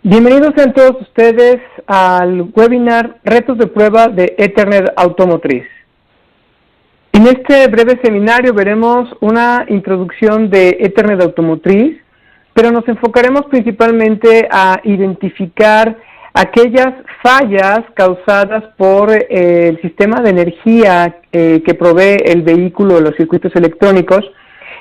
Bienvenidos sean todos ustedes al webinar Retos de prueba de Ethernet Automotriz. En este breve seminario veremos una introducción de Ethernet Automotriz, pero nos enfocaremos principalmente a identificar aquellas fallas causadas por el sistema de energía que provee el vehículo, los circuitos electrónicos,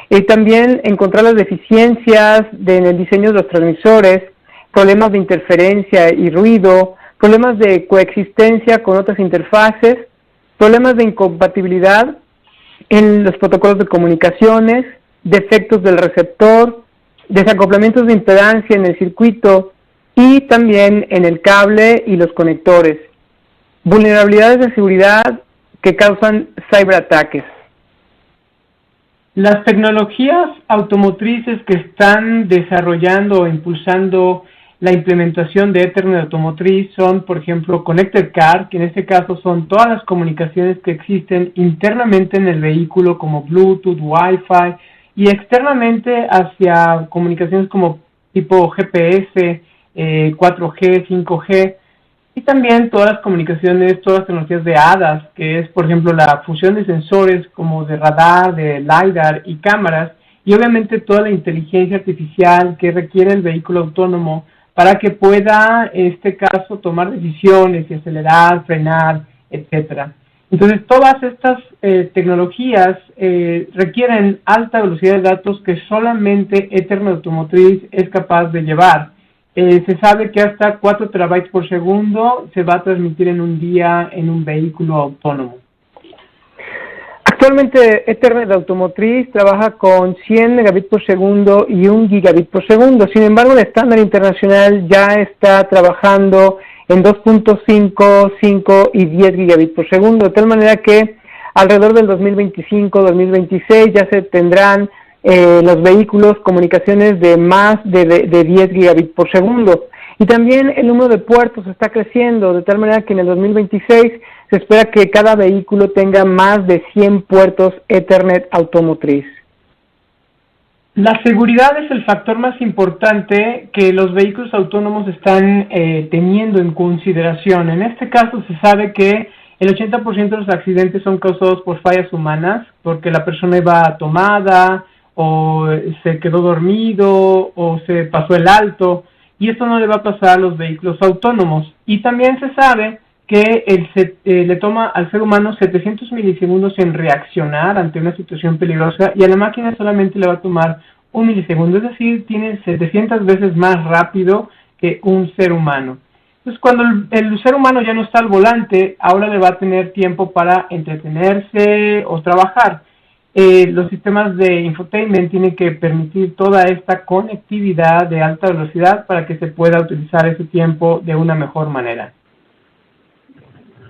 y también encontrar las deficiencias en el diseño de los transmisores, problemas de interferencia y ruido, problemas de coexistencia con otras interfaces, problemas de incompatibilidad en los protocolos de comunicaciones, defectos del receptor, desacoplamientos de impedancia en el circuito y también en el cable y los conectores, vulnerabilidades de seguridad que causan ciberataques. Las tecnologías automotrices que están desarrollando o impulsando la implementación de Ethernet Automotriz son, por ejemplo, Connected Car, que en este caso son todas las comunicaciones que existen internamente en el vehículo como Bluetooth, Wi-Fi, y externamente hacia comunicaciones como tipo GPS, 4G, 5G, y también todas las comunicaciones, todas las tecnologías de ADAS, que es, por ejemplo, la fusión de sensores como de radar, de LiDAR y cámaras, y obviamente toda la inteligencia artificial que requiere el vehículo autónomo para que pueda, en este caso, tomar decisiones y acelerar, frenar, etcétera. Entonces, todas estas tecnologías requieren alta velocidad de datos que solamente Ethernet Automotriz es capaz de llevar. Se sabe que hasta 4 terabytes por segundo se va a transmitir en un día en un vehículo autónomo. Actualmente Ethernet Automotriz trabaja con 100 megabits por segundo y 1 gigabit por segundo. Sin embargo, el estándar internacional ya está trabajando en 2.5, 5 y 10 gigabits por segundo, de tal manera que alrededor del 2025-2026 ya se tendrán los vehículos comunicaciones de más de 10 gigabits por segundo. Y también el número de puertos está creciendo, de tal manera que en el 2026 se espera que cada vehículo tenga más de 100 puertos Ethernet Automotriz. La seguridad es el factor más importante que los vehículos autónomos están teniendo en consideración. En este caso se sabe que el 80% de los accidentes son causados por fallas humanas, porque la persona iba tomada, o se quedó dormido, o se pasó el alto, y esto no le va a pasar a los vehículos autónomos. Y también se sabe que le toma al ser humano 700 milisegundos en reaccionar ante una situación peligrosa, y a la máquina solamente le va a tomar 1 milisegundo, es decir, tiene 700 veces más rápido que un ser humano. Entonces, cuando el ser humano ya no está al volante, ahora le va a tener tiempo para entretenerse o trabajar. Los sistemas de infotainment tienen que permitir toda esta conectividad de alta velocidad para que se pueda utilizar ese tiempo de una mejor manera.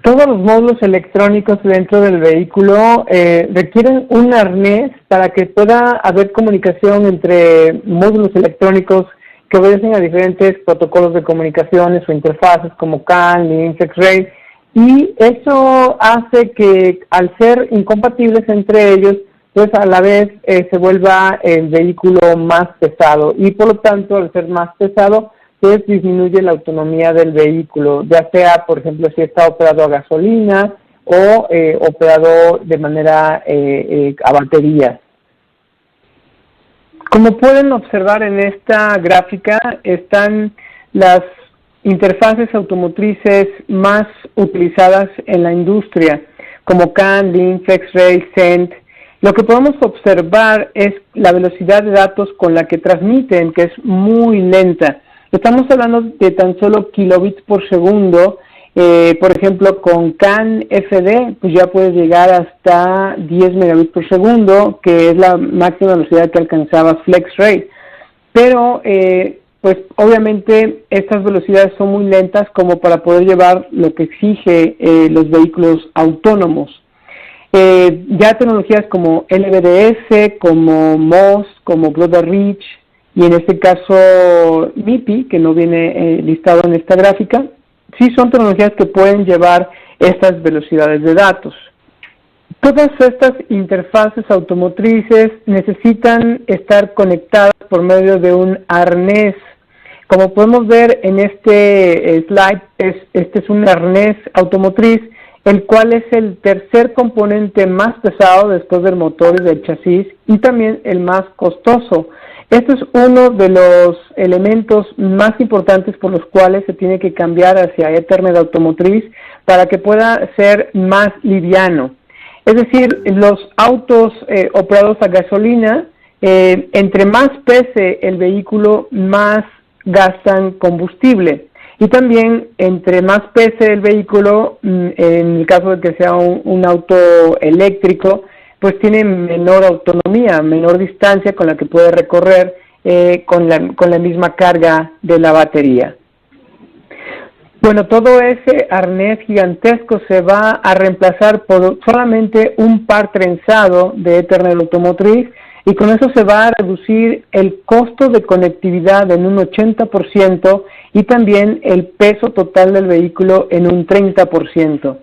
Todos los módulos electrónicos dentro del vehículo requieren un arnés para que pueda haber comunicación entre módulos electrónicos que obedecen a diferentes protocolos de comunicaciones o interfaces como CAN, LIN, X-Ray, y eso hace que al ser incompatibles entre ellos, pues a la vez se vuelva el vehículo más pesado, y por lo tanto al ser más pesado pues disminuye la autonomía del vehículo, ya sea por ejemplo si está operado a gasolina o operado de manera a baterías. Como pueden observar en esta gráfica están las interfaces automotrices más utilizadas en la industria, como CAN, LIN, X-Ray, CENT. Lo que podemos observar es la velocidad de datos con la que transmiten, que es muy lenta. Estamos hablando de tan solo kilobits por segundo. Por ejemplo, con CAN FD, pues ya puede llegar hasta 10 megabits por segundo, que es la máxima velocidad que alcanzaba FlexRay. Pero, pues obviamente estas velocidades son muy lentas como para poder llevar lo que exige los vehículos autónomos. Ya tecnologías como LVDS, como MOS, como Broad Reach, y en este caso MIPI, que no viene listado en esta gráfica, sí son tecnologías que pueden llevar estas velocidades de datos. Todas estas interfaces automotrices necesitan estar conectadas por medio de un arnés como podemos ver en este slide, este es un arnés automotriz, el cual es el tercer componente más pesado después del motor y del chasis y también el más costoso. Este es uno de los elementos más importantes por los cuales se tiene que cambiar hacia Ethernet automotriz para que pueda ser más liviano. Es decir, los autos operados a gasolina, entre más pese el vehículo, más gastan combustible. Y también, entre más pese el vehículo, en el caso de que sea un auto eléctrico, pues tiene menor autonomía, menor distancia con la que puede recorrer con la misma carga de la batería. Bueno, todo ese arnés gigantesco se va a reemplazar por solamente un par trenzado de Ethernet automotriz, y con eso se va a reducir el costo de conectividad en un 80% y también el peso total del vehículo en un 30%.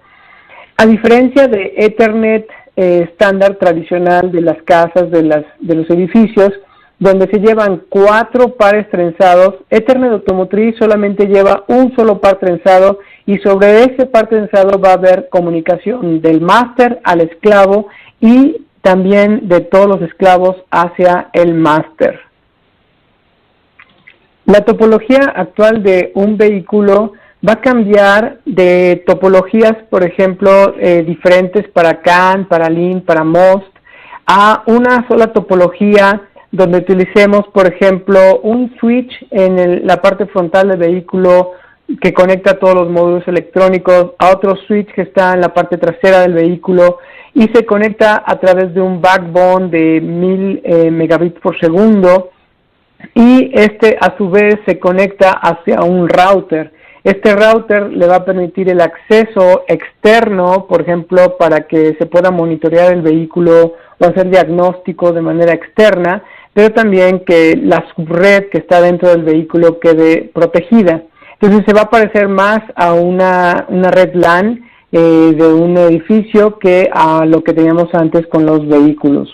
A diferencia de Ethernet estándar tradicional de las casas, de los edificios, donde se llevan 4 pares trenzados, Ethernet automotriz solamente lleva un solo par trenzado, y sobre ese par trenzado va a haber comunicación del máster al esclavo y también de todos los esclavos hacia el máster. La topología actual de un vehículo va a cambiar de topologías, por ejemplo, diferentes para CAN, para LIN, para MOST, a una sola topología donde utilicemos, por ejemplo, un switch en la parte frontal del vehículo que conecta todos los módulos electrónicos, a otro switch que está en la parte trasera del vehículo y se conecta a través de un backbone de 1000 megabits por segundo, y a su vez se conecta hacia un router. Este router le va a permitir el acceso externo, por ejemplo, para que se pueda monitorear el vehículo o hacer diagnóstico de manera externa, pero también que la subred que está dentro del vehículo quede protegida. Entonces se va a parecer más a una red LAN de un edificio que a lo que teníamos antes con los vehículos.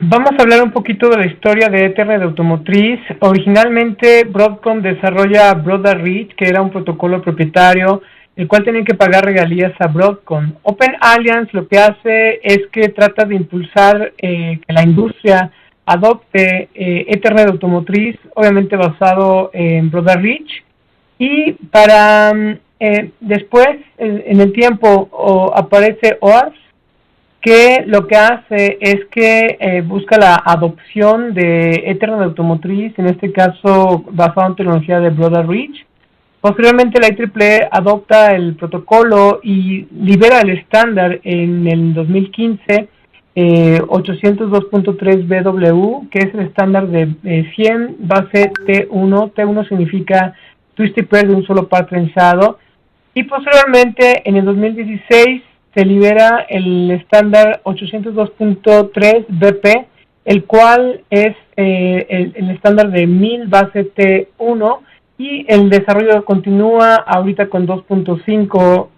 Vamos a hablar un poquito de la historia de Ethernet automotriz. Originalmente Broadcom desarrolla Broad Reach, que era un protocolo propietario, el cual tenían que pagar regalías a Broadcom. Open Alliance lo que hace es que trata de impulsar que la industria adopte Ethernet automotriz, obviamente basado en Broad Reach, y para después, en el tiempo, aparece OARS, que lo que hace es que busca la adopción de Ethernet automotriz, en este caso basado en tecnología de Broad Reach. Posteriormente la IEEE adopta el protocolo y libera el estándar en el 2015, 802.3 BW, que es el estándar de 100 base T1. T1 significa twisted pair de un solo par trenzado. Y posteriormente, en el 2016, se libera el estándar 802.3 BP, el cual es el estándar de 1000 base T1, y el desarrollo continúa ahorita con 2.5,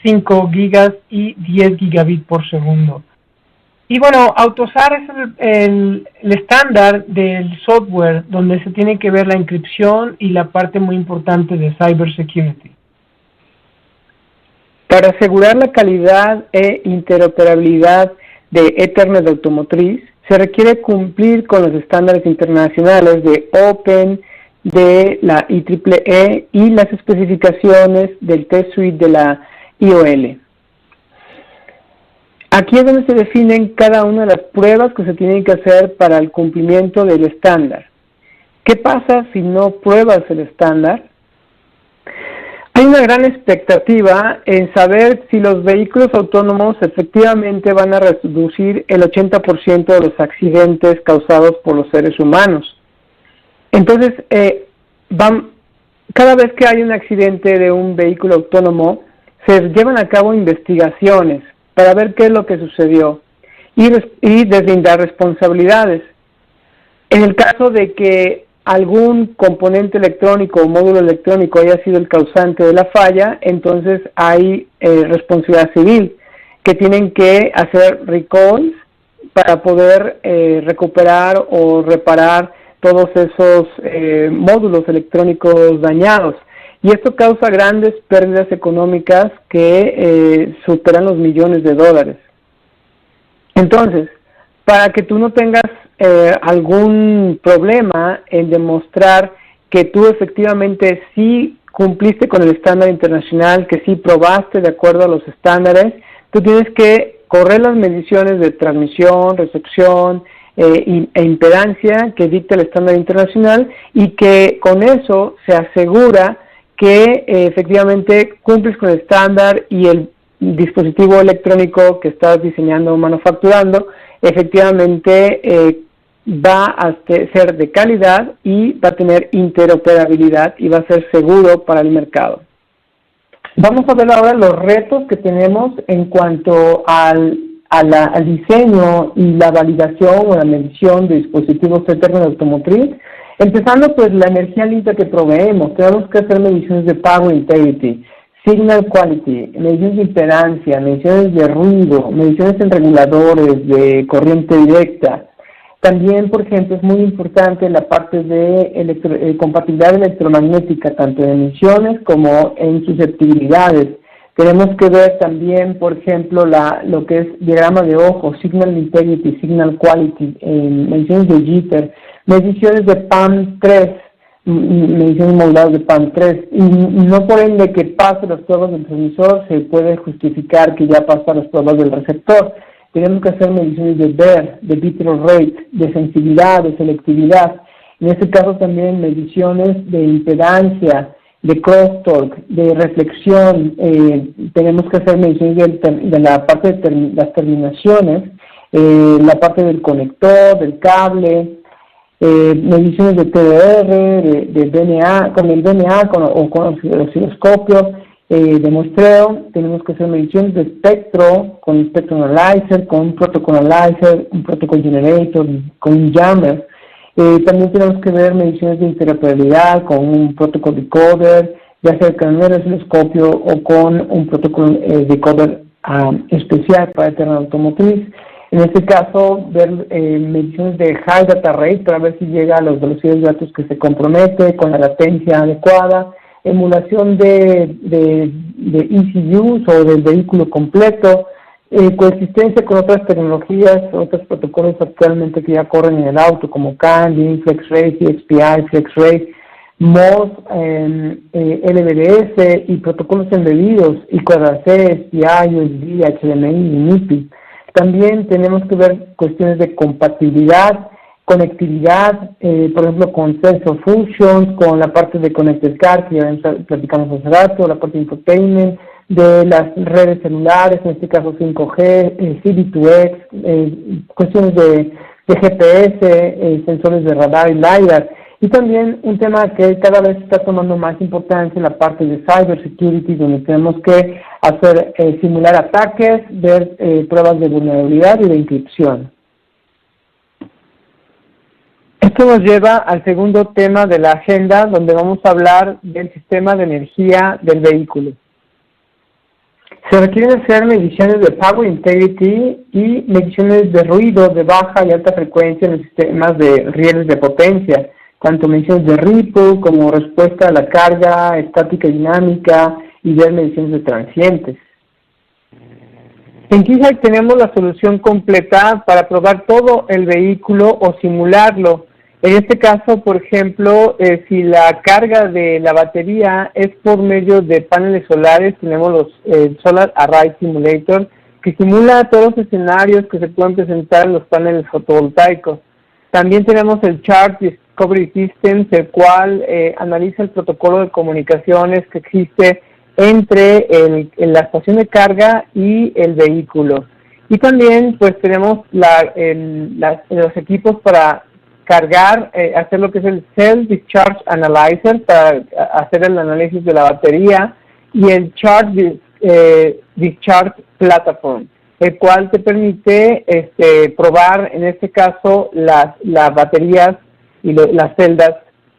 5 gigas y 10 gigabit por segundo. Y bueno, AUTOSAR es el estándar del software donde se tiene que ver la encripción y la parte muy importante de cybersecurity. Para asegurar la calidad e interoperabilidad de Ethernet automotriz, se requiere cumplir con los estándares internacionales de Open, de la IEEE y las especificaciones del Test Suite de la IOL. Aquí es donde se definen cada una de las pruebas que se tienen que hacer para el cumplimiento del estándar. ¿Qué pasa si no pruebas el estándar? Hay una gran expectativa en saber si los vehículos autónomos efectivamente van a reducir el 80% de los accidentes causados por los seres humanos. Entonces, cada vez que hay un accidente de un vehículo autónomo, se llevan a cabo investigaciones para ver qué es lo que sucedió y deslindar responsabilidades. En el caso de que algún componente electrónico o módulo electrónico haya sido el causante de la falla, entonces hay responsabilidad civil, que tienen que hacer recalls para poder recuperar o reparar todos esos módulos electrónicos dañados. Y esto causa grandes pérdidas económicas que superan los millones de dólares. Entonces, para que tú no tengas algún problema en demostrar que tú efectivamente sí cumpliste con el estándar internacional, que sí probaste de acuerdo a los estándares, tú tienes que correr las mediciones de transmisión, recepción e impedancia que dicta el estándar internacional, y que con eso se asegura que efectivamente cumples con el estándar y el dispositivo electrónico que estás diseñando o manufacturando efectivamente va a ser de calidad y va a tener interoperabilidad y va a ser seguro para el mercado. Vamos a ver ahora los retos que tenemos en cuanto al diseño y la validación o la medición de dispositivos Ethernet automotriz. Empezando, pues, la energía limpia que proveemos. Tenemos que hacer mediciones de Power Integrity, Signal Quality, mediciones de impedancia, mediciones de ruido, mediciones en reguladores de directa. También, por ejemplo, es muy importante la parte de compatibilidad electromagnética, tanto en emisiones como en susceptibilidades. Tenemos que ver también, por ejemplo, lo que es diagrama de ojo, Signal Integrity, Signal Quality, mediciones de jitter, mediciones de PAM3, mediciones moduladas de PAM3, y no por ende que pase las pruebas del transmisor se puede justificar que ya pasa las pruebas del receptor. Tenemos que hacer mediciones de BER, de bitrate rate, de sensibilidad, de selectividad. En este caso también mediciones de impedancia, de crosstalk, de reflexión. Tenemos que hacer mediciones de la parte de las terminaciones, la parte del conector, del cable, mediciones de TDR, de DNA, con el DNA o con el osciloscopio de muestreo. Tenemos que hacer mediciones de espectro, con un spectrum analyzer, con un protocol analyzer, un protocol generator, con un jammer. También tenemos que ver mediciones de interoperabilidad con un protocol decoder, ya sea con un osciloscopio o con un protocolo decoder especial para Ethernet automotriz. En este caso, ver mediciones de high data rate para ver si llega a las velocidades de datos que se compromete, con la latencia adecuada, emulación de ECUs o del vehículo completo, coexistencia con otras tecnologías, otros protocolos actualmente que ya corren en el auto, como CAN, DIN, FlexRay, CXPI, FlexRay, MOS, LVDS y protocolos embebidos, I4C, SPI, USB, HDMI y MIPI. También tenemos que ver cuestiones de compatibilidad, conectividad, por ejemplo, con Sensor Functions, con la parte de Connected Car, que ya platicamos hace rato, la parte de infotainment, de las redes celulares, en este caso 5G, C-V2X, cuestiones de GPS, sensores de radar y LiDAR. Y también un tema que cada vez está tomando más importancia en la parte de cybersecurity, donde tenemos que hacer simular ataques, ver pruebas de vulnerabilidad y de encripción. Esto nos lleva al segundo tema de la agenda, donde vamos a hablar del sistema de energía del vehículo. Se requieren hacer mediciones de Power Integrity y mediciones de ruido de baja y alta frecuencia en los sistemas de rieles de potencia, tanto mediciones de ripple como respuesta a la carga estática y dinámica, y ver mediciones de transientes. En Keysight tenemos la solución completa para probar todo el vehículo o simularlo. En este caso, por ejemplo, si la carga de la batería es por medio de paneles solares, tenemos los Solar Array Simulator, que simula todos los escenarios que se pueden presentar en los paneles fotovoltaicos. También tenemos el Charge Discovery Systems, el cual analiza el protocolo de comunicaciones que existe entre la estación de carga y el vehículo. Y también pues tenemos los equipos para cargar, hacer lo que es el Cell Discharge Analyzer para hacer el análisis de la batería, y el Charge Discharge Platform, el cual te permite probar en este caso las baterías y las celdas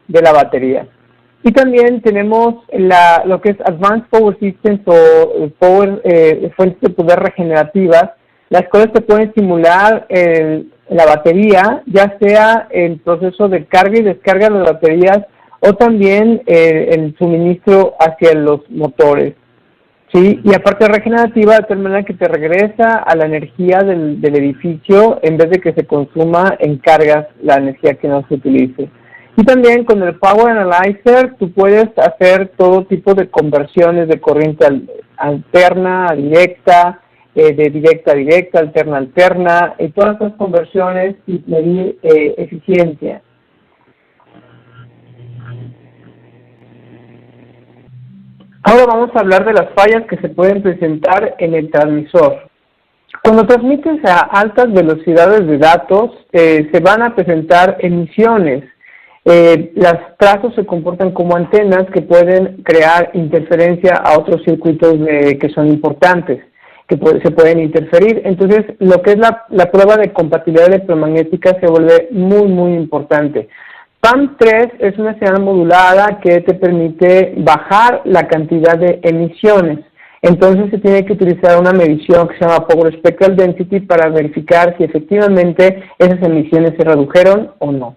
de la batería. Y también tenemos lo que es Advanced Power Systems o fuentes de poder regenerativas, las cuales te pueden simular la batería, ya sea el proceso de carga y descarga de las baterías o también el suministro hacia los motores. Sí, y aparte regenerativa, de tal manera que te regresa a la energía del edificio en vez de que se consuma en cargas la energía que no se utilice. Y también con el Power Analyzer tú puedes hacer todo tipo de conversiones de corriente alterna a directa, de directa a directa, alterna a alterna, y todas esas conversiones y medir eficiencia. Ahora vamos a hablar de las fallas que se pueden presentar en el transmisor. Cuando transmites a altas velocidades de datos, se van a presentar emisiones. Los trazos se comportan como antenas que pueden crear interferencia a otros circuitos que son importantes, que se pueden interferir. Entonces, lo que es la prueba de compatibilidad electromagnética se vuelve muy, muy importante. PAM3 es una señal modulada que te permite bajar la cantidad de emisiones. Entonces se tiene que utilizar una medición que se llama Power Spectral Density para verificar si efectivamente esas emisiones se redujeron o no.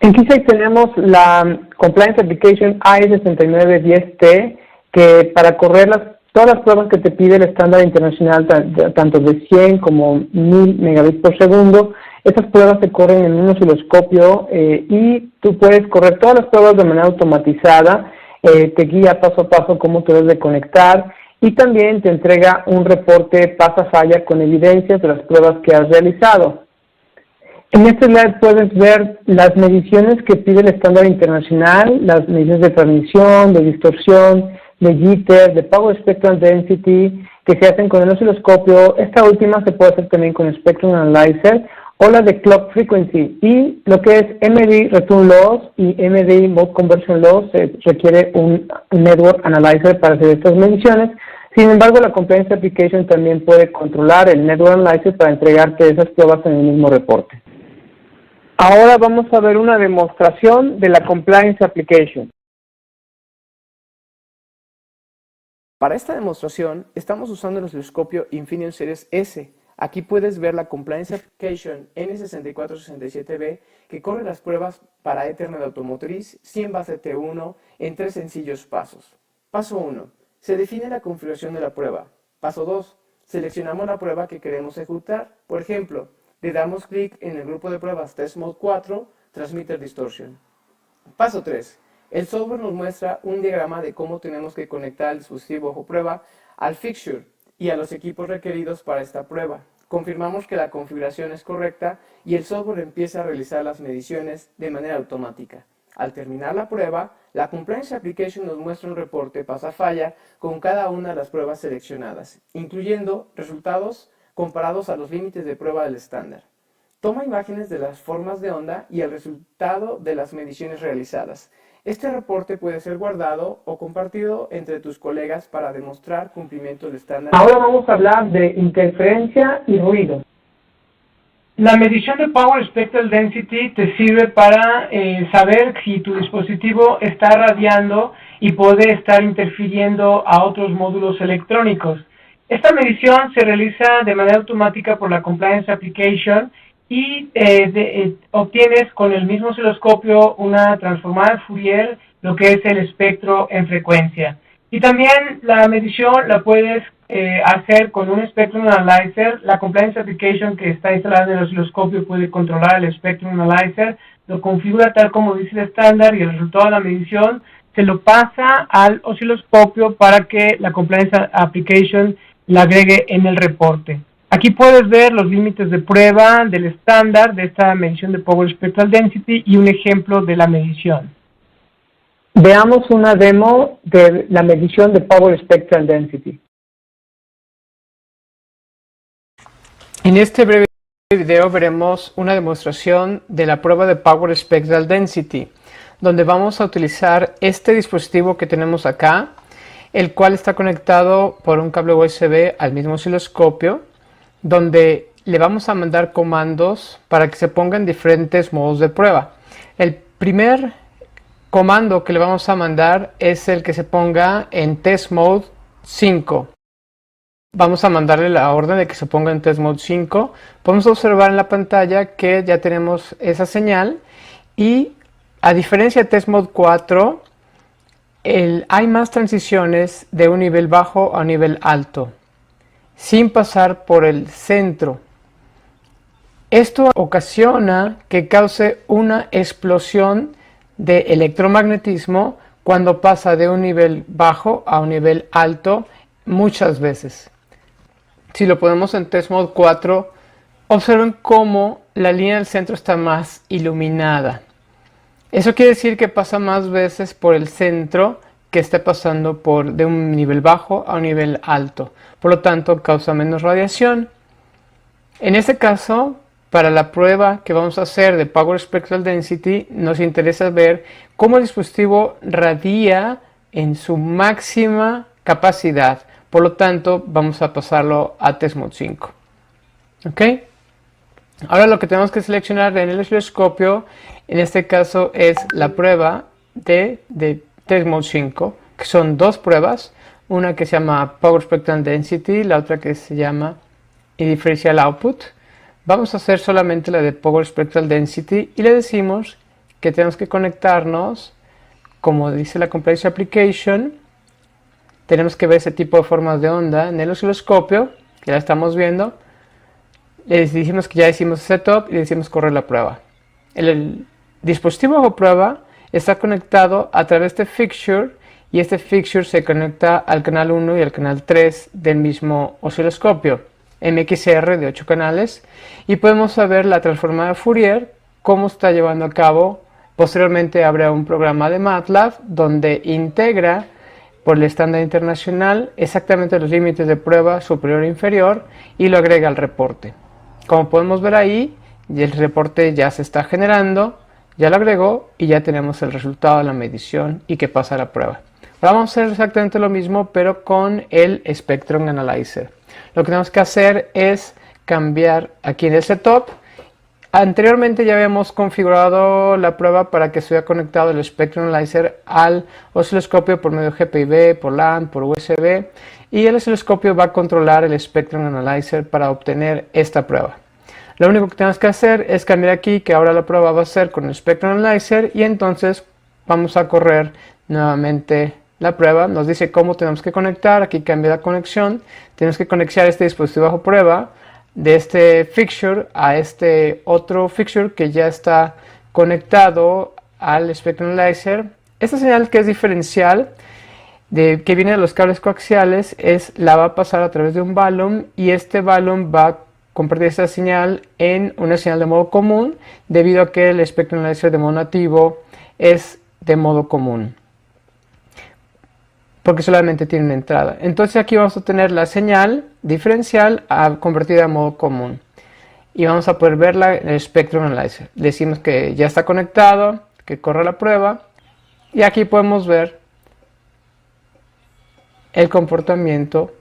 En Keysight tenemos la Compliance Application AE6910T, que para correr todas las pruebas que te pide el estándar internacional, tanto de 100 como 1000 megabits por segundo, estas pruebas se corren en un osciloscopio y tú puedes correr todas las pruebas de manera automatizada, te guía paso a paso cómo te debes de conectar y también te entrega un reporte pasa-falla con evidencias de las pruebas que has realizado. En este slide puedes ver las mediciones que pide el estándar internacional, las mediciones de transmisión, de distorsión, de jitter, de Power Spectral Density, que se hacen con el osciloscopio. Esta última se puede hacer también con Spectrum Analyzer, o la de Clock Frequency. Y lo que es MD Return Loss y MD Mode Conversion Loss, se requiere un Network Analyzer para hacer estas mediciones. Sin embargo, la Compliance Application también puede controlar el Network Analyzer para entregarte esas pruebas en el mismo reporte. Ahora vamos a ver una demostración de la Compliance Application. Para esta demostración, estamos usando el osciloscopio Infineon Series S. Aquí puedes ver la Compliance Application N6467B que corre las pruebas para Ethernet automotriz 100 base T1 en 3 sencillos pasos. Paso 1. Se define la configuración de la prueba. Paso 2. Seleccionamos la prueba que queremos ejecutar. Por ejemplo, le damos clic en el grupo de pruebas Test Mode 4, Transmitter Distortion. Paso 3. El software nos muestra un diagrama de cómo tenemos que conectar el dispositivo bajo prueba al fixture y a los equipos requeridos para esta prueba. Confirmamos que la configuración es correcta y el software empieza a realizar las mediciones de manera automática. Al terminar la prueba, la Compliance Application nos muestra un reporte pasa-falla con cada una de las pruebas seleccionadas, incluyendo resultados comparados a los límites de prueba del estándar. Toma imágenes de las formas de onda y el resultado de las mediciones realizadas. Este reporte puede ser guardado o compartido entre tus colegas para demostrar cumplimiento del estándar. Ahora vamos a hablar de interferencia y ruido. La medición de Power Spectral Density te sirve para saber si tu dispositivo está radiando y puede estar interfiriendo a otros módulos electrónicos. Esta medición se realiza de manera automática por la Compliance Application y obtienes con el mismo osciloscopio una transformada Fourier, lo que es el espectro en frecuencia. Y también la medición la puedes hacer con un Spectrum Analyzer. La Compliance Application que está instalada en el osciloscopio puede controlar el Spectrum Analyzer, lo configura tal como dice el estándar y el resultado de la medición se lo pasa al osciloscopio para que la Compliance Application la agregue en el reporte. Aquí puedes ver los límites de prueba del estándar de esta medición de Power Spectral Density y un ejemplo de la medición. Veamos una demo de la medición de Power Spectral Density. En este breve video veremos una demostración de la prueba de Power Spectral Density, donde vamos a utilizar este dispositivo que tenemos acá, el cual está conectado por un cable USB al mismo osciloscopio, donde le vamos a mandar comandos para que se pongan diferentes modos de prueba. El primer comando que le vamos a mandar es el que se ponga en Test Mode 5. Vamos a mandarle la orden de que se ponga en test mode 5. Podemos observar en la pantalla que ya tenemos esa señal y a diferencia de test mode 4, hay más transiciones de un nivel bajo a un nivel alto, sin pasar por el centro. Esto ocasiona que cause una explosión de electromagnetismo cuando pasa de un nivel bajo a un nivel alto muchas veces. Si lo ponemos en test mode 4, observen cómo la línea del centro está más iluminada. Eso quiere decir que pasa más veces por el centro que está pasando de un nivel bajo a un nivel alto. Por lo tanto, causa menos radiación. En este caso, para la prueba que vamos a hacer de Power Spectral Density, nos interesa ver cómo el dispositivo radia en su máxima capacidad. Por lo tanto, vamos a pasarlo a test mode 5. ¿Ok? Ahora lo que tenemos que seleccionar en el osciloscopio, en este caso, es la prueba de test mode 5, que son dos pruebas, una que se llama Power Spectral Density, la otra que se llama Differential Output. Vamos a hacer solamente la de Power Spectral Density y le decimos que tenemos que conectarnos, como dice la Compliance Application. Tenemos que ver ese tipo de formas de onda en el osciloscopio, que ya estamos viendo. Le decimos que ya hicimos setup y le decimos correr la prueba. El dispositivo bajo prueba está conectado a través de fixture y este fixture se conecta al canal 1 y al canal 3 del mismo osciloscopio, MXR de 8 canales, y podemos saber la transformada de Fourier, cómo está llevando a cabo. Posteriormente habrá un programa de MATLAB donde integra por el estándar internacional exactamente los límites de prueba superior e inferior y lo agrega al reporte. Como podemos ver ahí, el reporte ya se está generando, ya lo agregó y ya tenemos el resultado de la medición y que pasa a la prueba. Ahora vamos a hacer exactamente lo mismo, pero con el Spectrum Analyzer. Lo que tenemos que hacer es cambiar aquí en el setup. Anteriormente ya habíamos configurado la prueba para que estuviera conectado el Spectrum Analyzer al osciloscopio por medio de GPIB, por LAN, por USB, y el osciloscopio va a controlar el Spectrum Analyzer para obtener esta prueba. Lo único que tenemos que hacer es cambiar aquí que ahora la prueba va a ser con el Spectrum Analyzer y entonces vamos a correr nuevamente la prueba. Nos dice cómo tenemos que conectar, aquí cambia la conexión, tenemos que conectar este dispositivo bajo prueba de este fixture a este otro fixture que ya está conectado al Spectrum Analyzer. Esta señal que es diferencial, que viene de los cables coaxiales, la va a pasar a través de un balun y este balun va a convertir esta señal en una señal de modo común debido a que el Spectrum Analyzer de modo nativo es de modo común, porque solamente tiene una entrada. Entonces aquí vamos a tener la señal diferencial convertida a modo común y vamos a poder verla en el Spectrum Analyzer. Decimos que ya está conectado, que corre la prueba y aquí podemos ver el comportamiento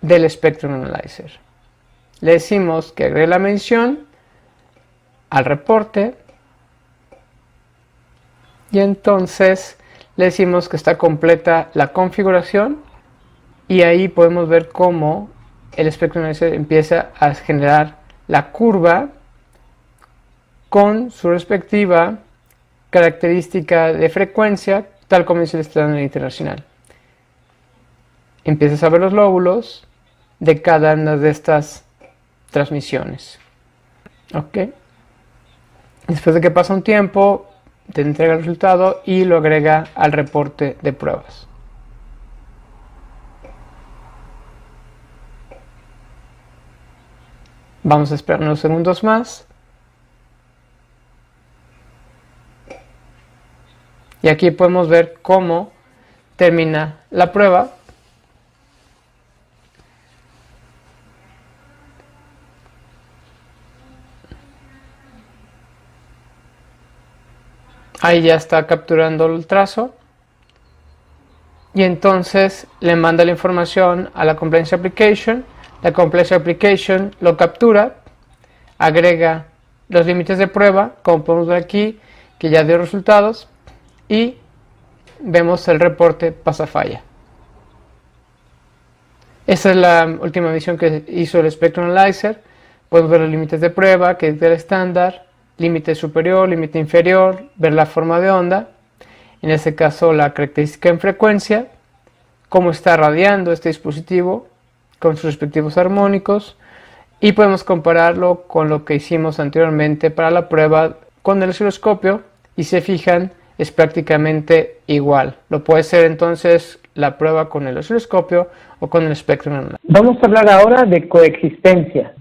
del Spectrum Analyzer. Le decimos que agregue la mención al reporte y entonces le decimos que está completa la configuración y ahí podemos ver cómo el Spectrum Analyzer empieza a generar la curva con su respectiva característica de frecuencia, tal como dice el estándar internacional. Empiezas a ver los lóbulos de cada una de estas transmisiones. Ok. Después de que pasa un tiempo, te entrega el resultado y lo agrega al reporte de pruebas. Vamos a esperar unos segundos más. Y aquí podemos ver cómo termina la prueba. Ahí ya está capturando el trazo. Y entonces le manda la información a la Compliance Application. La Compliance Application lo captura, agrega los límites de prueba, como podemos ver aquí, que ya dio resultados. Y vemos el reporte pasa falla. Esta es la última medición que hizo el Spectrum Analyzer. Podemos ver los límites de prueba, que es del estándar, límite superior, límite inferior, ver la forma de onda, en este caso la característica en frecuencia, cómo está radiando este dispositivo con sus respectivos armónicos, y podemos compararlo con lo que hicimos anteriormente para la prueba con el osciloscopio, y se fijan, es prácticamente igual. Lo puede ser entonces la prueba con el osciloscopio o con el Spectrum Analyzer. Vamos a hablar ahora de coexistencia.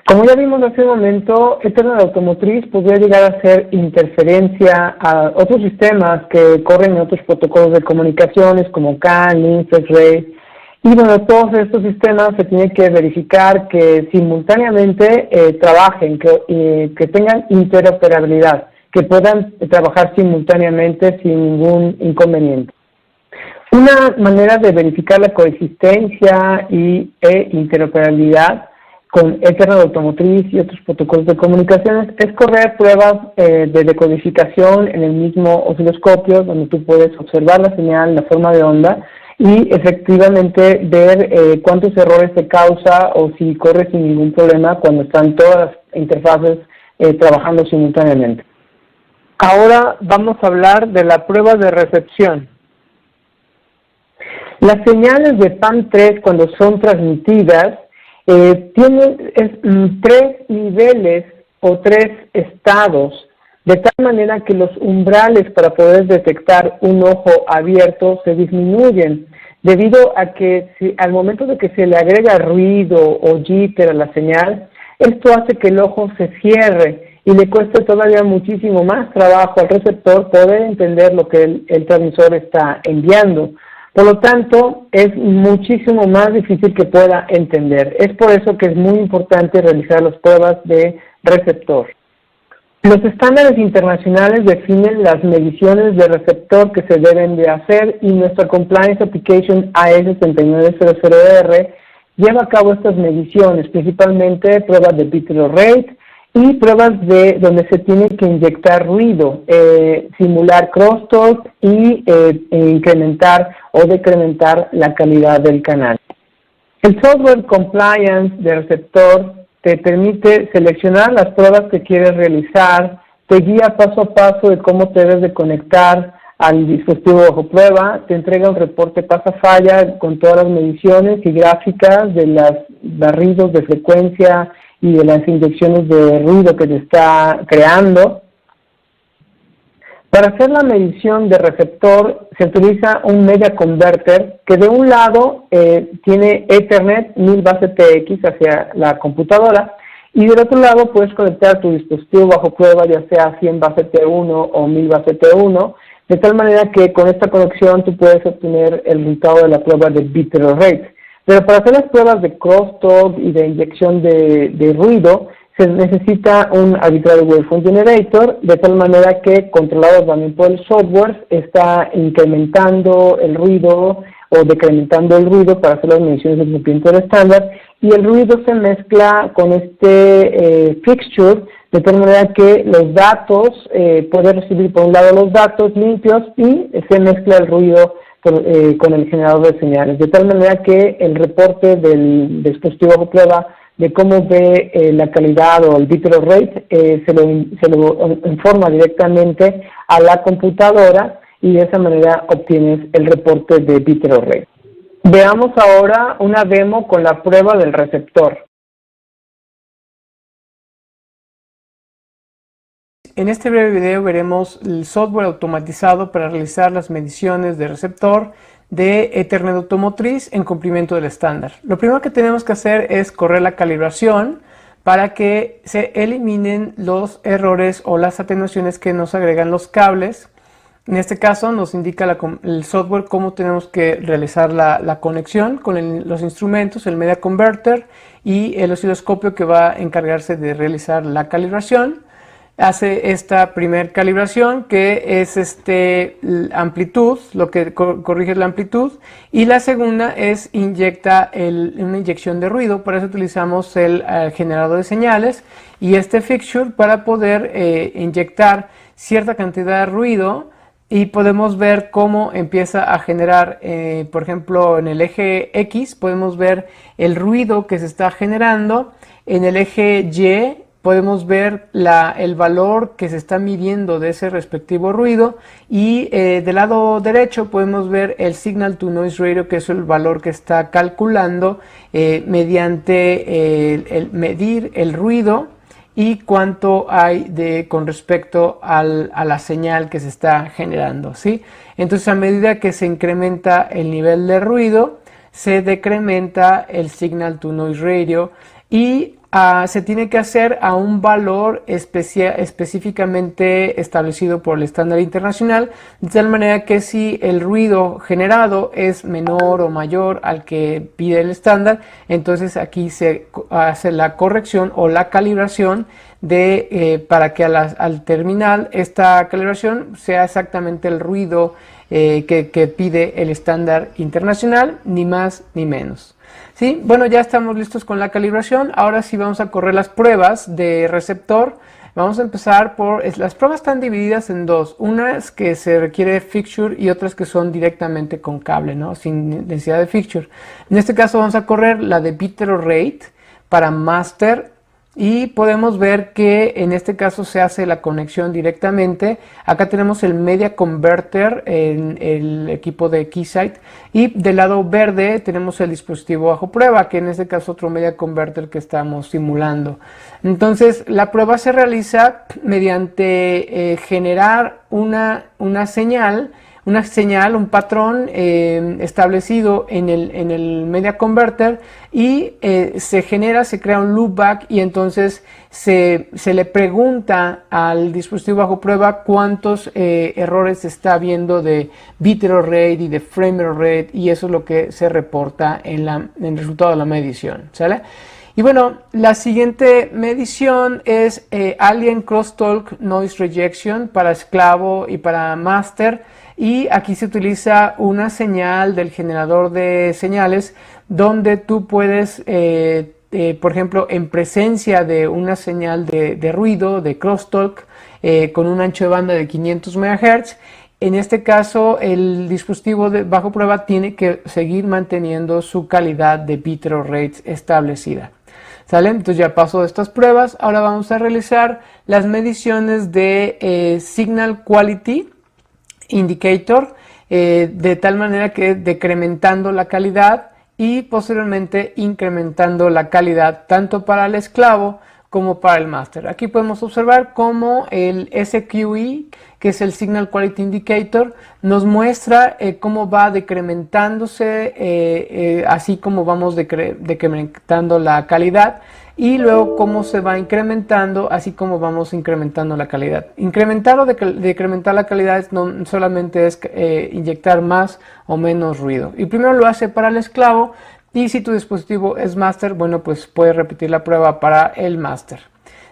Como ya vimos hace un momento, Ethernet automotriz podría llegar a hacer interferencia a otros sistemas que corren en otros protocolos de comunicaciones como CAN, Link, FlexRay. Y bueno, todos estos sistemas se tiene que verificar que simultáneamente trabajen, que tengan interoperabilidad, que puedan trabajar simultáneamente sin ningún inconveniente. Una manera de verificar la coexistencia e interoperabilidad con Ethernet automotriz y otros protocolos de comunicaciones es correr pruebas de decodificación en el mismo osciloscopio, donde tú puedes observar la señal, la forma de onda, y efectivamente ver cuántos errores te causa o si corre sin ningún problema cuando están todas las interfaces trabajando simultáneamente. Ahora vamos a hablar de la prueba de recepción. Las señales de PAM3 cuando son transmitidas tienen tres niveles o tres estados, de tal manera que los umbrales para poder detectar un ojo abierto se disminuyen, debido a que al momento de que se le agrega ruido o jitter a la señal, esto hace que el ojo se cierre y le cueste todavía muchísimo más trabajo al receptor poder entender lo que el transmisor está enviando. Por lo tanto, es muchísimo más difícil que pueda entender. Es por eso que es muy importante realizar las pruebas de receptor. Los estándares internacionales definen las mediciones de receptor que se deben de hacer y nuestra Compliance Application AS7900R lleva a cabo estas mediciones, principalmente pruebas de bit error rate y pruebas de donde se tiene que inyectar ruido, simular crosstalk y incrementar o decrementar la calidad del canal. El software compliance de receptor te permite seleccionar las pruebas que quieres realizar, te guía paso a paso de cómo te debes de conectar al dispositivo bajo prueba, te entrega un reporte pasa-falla con todas las mediciones y gráficas de los barridos de frecuencia y de las inyecciones de ruido que te está creando. Para hacer la medición de receptor se utiliza un media converter que de un lado tiene Ethernet 1000 base TX hacia la computadora y del otro lado puedes conectar tu dispositivo bajo prueba ya sea 100 base T1 o 1000 base T1 de tal manera que con esta conexión tú puedes obtener el resultado de la prueba de bit error rate. Pero para hacer las pruebas de crosstalk y de inyección de ruido, se necesita un arbitrary waveform generator, de tal manera que, controlado también por el software, está incrementando el ruido o decrementando el ruido para hacer las mediciones del cumplimiento del estándar, y el ruido se mezcla con este fixture, de tal manera que los datos, puede recibir por un lado los datos limpios y se mezcla el ruido con el generador de señales, de tal manera que el reporte del dispositivo bajo prueba de cómo ve la calidad o el bit error rate se lo informa directamente a la computadora y de esa manera obtienes el reporte de bit error rate. Veamos ahora una demo con la prueba del receptor. En este breve video veremos el software automatizado para realizar las mediciones de receptor de Ethernet automotriz en cumplimiento del estándar. Lo primero que tenemos que hacer es correr la calibración para que se eliminen los errores o las atenuaciones que nos agregan los cables. En este caso nos indica el software cómo tenemos que realizar la conexión con los instrumentos, el media converter y el osciloscopio que va a encargarse de realizar la calibración. Hace esta primer calibración que es amplitud, lo que corrige la amplitud, y la segunda es inyecta una inyección de ruido. Para eso utilizamos el generador de señales y este fixture para poder inyectar cierta cantidad de ruido y podemos ver cómo empieza a generar, por ejemplo, en el eje X podemos ver el ruido que se está generando, en el eje Y podemos ver el valor que se está midiendo de ese respectivo ruido, y del lado derecho podemos ver el signal to noise ratio, que es el valor que está calculando mediante el medir el ruido y cuánto hay con respecto a la señal que se está generando, ¿sí? Entonces, a medida que se incrementa el nivel de ruido, se decrementa el signal to noise ratio, y se tiene que hacer a un valor específicamente establecido por el estándar internacional, de tal manera que si el ruido generado es menor o mayor al que pide el estándar, entonces aquí se hace la corrección o la calibración para que al terminar esta calibración sea exactamente el ruido que pide el estándar internacional, ni más ni menos. ¿Sí? Bueno, ya estamos listos con la calibración. Ahora sí vamos a correr las pruebas de receptor. Vamos a empezar las pruebas están divididas en dos. Unas que se requiere fixture y otras que son directamente con cable, ¿no? Sin necesidad de fixture. En este caso vamos a correr la de bit error rate para master, y podemos ver que en este caso se hace la conexión directamente. Acá tenemos el media converter en el equipo de Keysight, y del lado verde tenemos el dispositivo bajo prueba, que en este caso otro media converter que estamos simulando. Entonces la prueba se realiza mediante generar una señal, un patrón establecido en el media converter, y se crea un loopback, y entonces se le pregunta al dispositivo bajo prueba cuántos errores está viendo de bit error rate y de frame error rate, y eso es lo que se reporta en el resultado de la medición, ¿sale? Y bueno, la siguiente medición es Alien Crosstalk Noise Rejection para esclavo y para master. Y aquí se utiliza una señal del generador de señales, donde tú puedes, por ejemplo, en presencia de una señal de ruido, de crosstalk, con un ancho de banda de 500 MHz, en este caso el dispositivo bajo prueba tiene que seguir manteniendo su calidad de bit error rate establecida. ¿Sale? Entonces ya pasó de estas pruebas. Ahora vamos a realizar las mediciones de Signal Quality Indicator, de tal manera que decrementando la calidad y posteriormente incrementando la calidad tanto para el esclavo como para el máster. Aquí podemos observar cómo el SQI, que es el Signal Quality Indicator, nos muestra cómo va decrementándose, así como vamos decrementando la calidad, y luego cómo se va incrementando, así como vamos incrementando la calidad. Incrementar o decrementar la calidad no solamente es inyectar más o menos ruido. Y primero lo hace para el esclavo, y si tu dispositivo es master, bueno, pues puedes repetir la prueba para el master.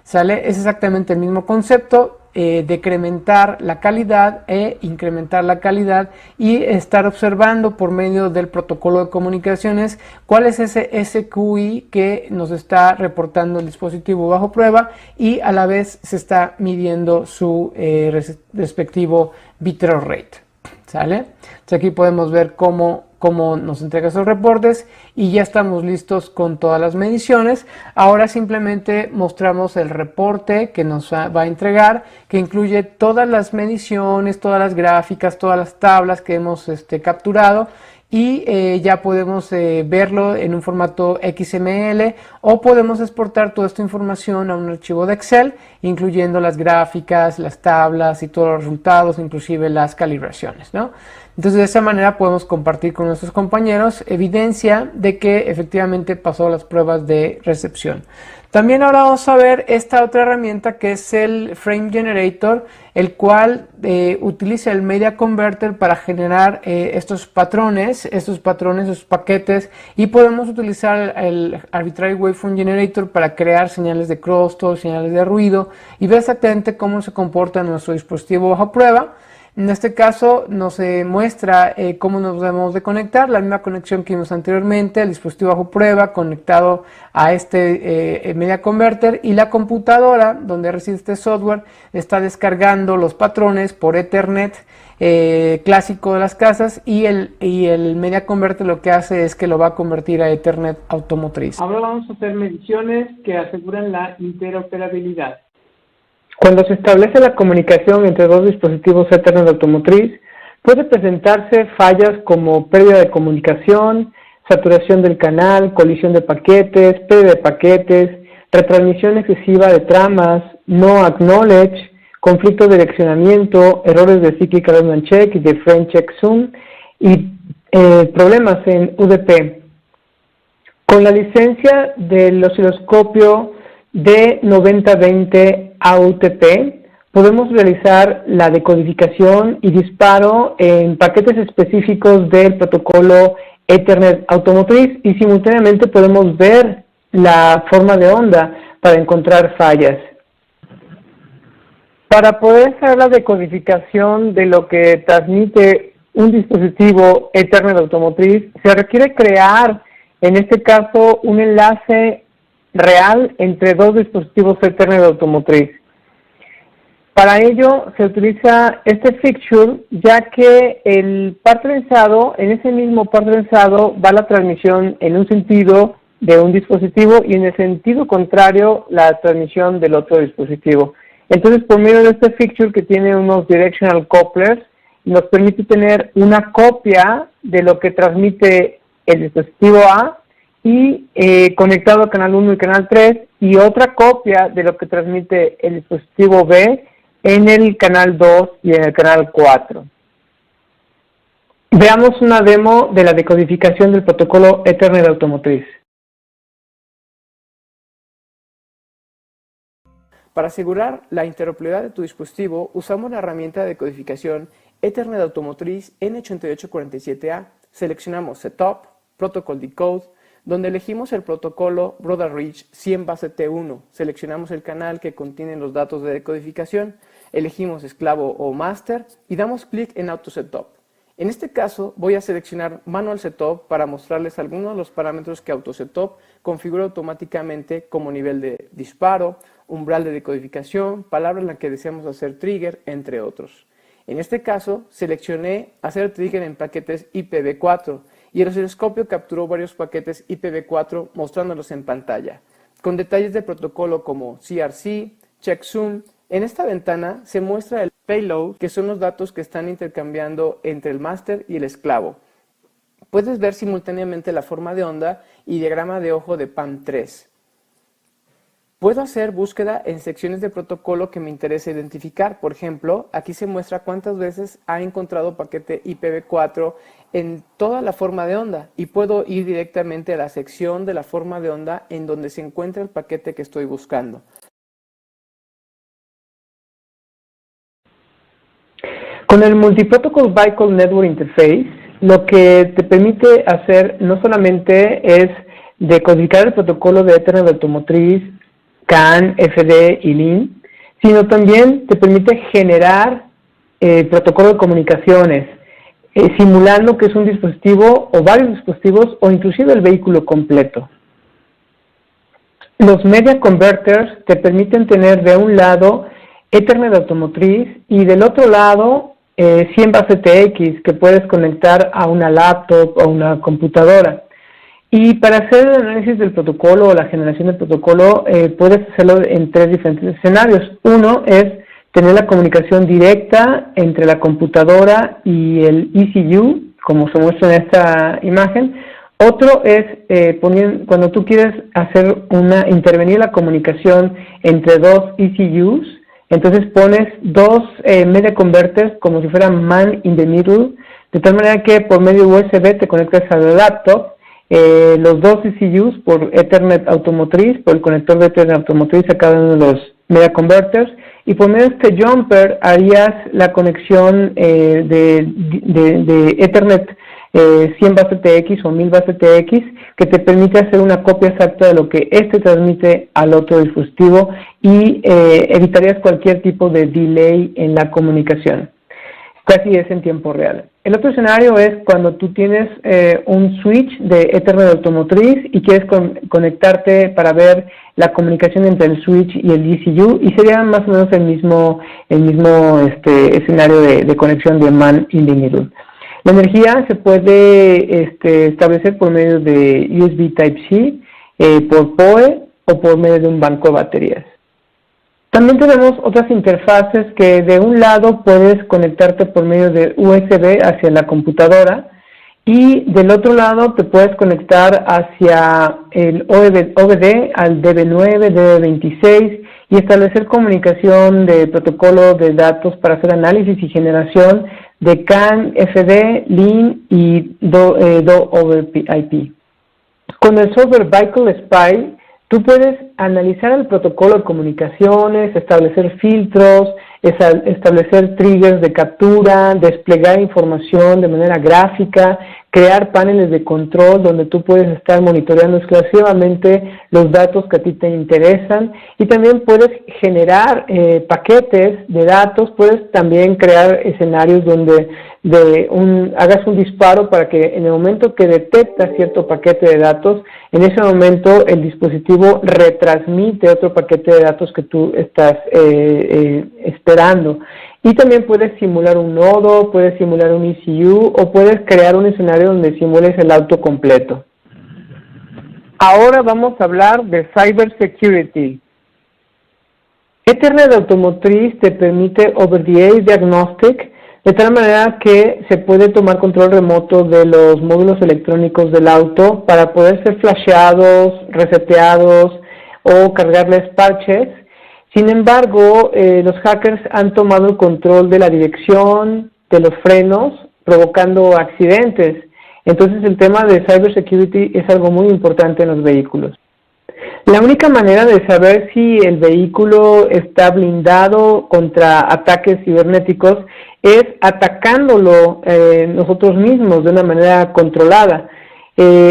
¿Sale? Es exactamente el mismo concepto, decrementar la calidad e incrementar la calidad, y estar observando por medio del protocolo de comunicaciones cuál es ese SQI que nos está reportando el dispositivo bajo prueba, y a la vez se está midiendo su respectivo bit error rate. ¿Sale? Entonces aquí podemos ver cómo nos entrega esos reportes, y ya estamos listos con todas las mediciones. Ahora simplemente mostramos el reporte que nos va a entregar, que incluye todas las mediciones, todas las gráficas, todas las tablas que hemos capturado, y ya podemos verlo en un formato XML, o podemos exportar toda esta información a un archivo de Excel, incluyendo las gráficas, las tablas y todos los resultados, inclusive las calibraciones, ¿no? Entonces, de esa manera podemos compartir con nuestros compañeros evidencia de que efectivamente pasó las pruebas de recepción. También ahora vamos a ver esta otra herramienta, que es el Frame Generator, el cual utiliza el Media Converter para generar estos patrones, esos paquetes, y podemos utilizar el Arbitrary Waveform Generator para crear señales de crosstalk, señales de ruido, y ver exactamente cómo se comporta nuestro dispositivo bajo prueba. En este caso nos muestra cómo nos debemos de conectar, la misma conexión que vimos anteriormente, el dispositivo bajo prueba conectado a este media converter, y la computadora donde reside este software está descargando los patrones por Ethernet clásico de las casas, y el media converter lo que hace es que lo va a convertir a Ethernet automotriz. Ahora vamos a hacer mediciones que aseguran la interoperabilidad. Cuando se establece la comunicación entre dos dispositivos Ethernet automotriz, puede presentarse fallas como pérdida de comunicación, saturación del canal, colisión de paquetes, pérdida de paquetes, retransmisión excesiva de tramas, no acknowledge, conflicto de direccionamiento, errores de cyclical random check y de frame checksum, y problemas en UDP. Con la licencia del osciloscopio D9020 AUTP, podemos realizar la decodificación y disparo en paquetes específicos del protocolo Ethernet automotriz, y simultáneamente podemos ver la forma de onda para encontrar fallas. Para poder hacer la decodificación de lo que transmite un dispositivo Ethernet automotriz, se requiere crear, en este caso, un enlace real entre dos dispositivos Ethernet automotriz. Para ello se utiliza este fixture, ya que el par trenzado, en ese mismo par trenzado va la transmisión en un sentido de un dispositivo y en el sentido contrario la transmisión del otro dispositivo. Entonces, por medio de este fixture, que tiene unos directional couplers, nos permite tener una copia de lo que transmite el dispositivo A y conectado al canal 1 y canal 3, y otra copia de lo que transmite el dispositivo B en el canal 2 y en el canal 4. Veamos una demo de la decodificación del protocolo Ethernet automotriz. Para asegurar la interoperabilidad de tu dispositivo, usamos la herramienta de decodificación Ethernet automotriz N8847A. Seleccionamos Setup, Protocol Decode, donde elegimos el protocolo Broad Reach 100 base T1. Seleccionamos el canal que contiene los datos de decodificación, elegimos esclavo o master y damos clic en Auto Setup. En este caso voy a seleccionar Manual Setup para mostrarles algunos de los parámetros que Auto Setup configura automáticamente, como nivel de disparo, umbral de decodificación, palabra en la que deseamos hacer trigger, entre otros. En este caso seleccioné hacer trigger en paquetes IPv4 y el osciloscopio capturó varios paquetes IPv4 mostrándolos en pantalla, con detalles del protocolo como CRC, checksum. En esta ventana se muestra el payload, que son los datos que están intercambiando entre el máster y el esclavo. Puedes ver simultáneamente la forma de onda y diagrama de ojo de PAM3. Puedo hacer búsqueda en secciones de protocolo que me interesa identificar. Por ejemplo, aquí se muestra cuántas veces ha encontrado paquete IPv4 en toda la forma de onda, y puedo ir directamente a la sección de la forma de onda en donde se encuentra el paquete que estoy buscando. Con el Multiprotocol Vehicle Network Interface, lo que te permite hacer no solamente es decodificar el protocolo de Ethernet automotriz, CAN, FD y LIN, sino también te permite generar protocolo de comunicaciones, simulando que es un dispositivo o varios dispositivos o inclusive el vehículo completo. Los media converters te permiten tener de un lado Ethernet automotriz y del otro lado 100 base TX, que puedes conectar a una laptop o una computadora. Y para hacer el análisis del protocolo o la generación del protocolo, puedes hacerlo en tres diferentes escenarios. Uno es tener la comunicación directa entre la computadora y el ECU, como se muestra en esta imagen. Otro es cuando tú quieres intervenir la comunicación entre dos ECUs, entonces pones dos media converters como si fueran man in the middle, de tal manera que por medio USB te conectas a la laptop. Los dos ECUs por Ethernet automotriz, por el conector de Ethernet automotriz a cada uno de los media converters, y por medio de este jumper harías la conexión de Ethernet 100 base TX o 1000 base TX, que te permite hacer una copia exacta de lo que este transmite al otro dispositivo, y evitarías cualquier tipo de delay en la comunicación. casi es en tiempo real. El otro escenario es cuando tú tienes un switch de Ethernet automotriz y quieres conectarte para ver la comunicación entre el switch y el ECU, y sería más o menos el mismo escenario de conexión de man in the middle. La energía se puede establecer por medio de USB Type-C, por PoE o por medio de un banco de baterías. También tenemos otras interfaces que de un lado puedes conectarte por medio de USB hacia la computadora y del otro lado te puedes conectar hacia el OBD al DB9, DB26 y establecer comunicación de protocolo de datos para hacer análisis y generación de CAN, FD, LIN y DO over IP. Con el software Vehicle Spy, tú puedes analizar el protocolo de comunicaciones, establecer filtros, establecer triggers de captura, desplegar información de manera gráfica, crear paneles de control donde tú puedes estar monitoreando exclusivamente los datos que a ti te interesan y también puedes generar paquetes de datos, puedes también crear escenarios donde hagas un disparo para que en el momento que detectas cierto paquete de datos, en ese momento el dispositivo retransmite otro paquete de datos que tú estás esperando. Y también puedes simular un nodo, puedes simular un ECU o puedes crear un escenario donde simules el auto completo. Ahora vamos a hablar de Cybersecurity. Ethernet automotriz te permite over-the-air diagnostic de tal manera que se puede tomar control remoto de los módulos electrónicos del auto para poder ser flasheados, reseteados o cargarles parches. Sin embargo, los hackers han tomado el control de la dirección, de los frenos, provocando accidentes. Entonces el tema de cybersecurity es algo muy importante en los vehículos. La única manera de saber si el vehículo está blindado contra ataques cibernéticos es atacándolo nosotros mismos de una manera controlada.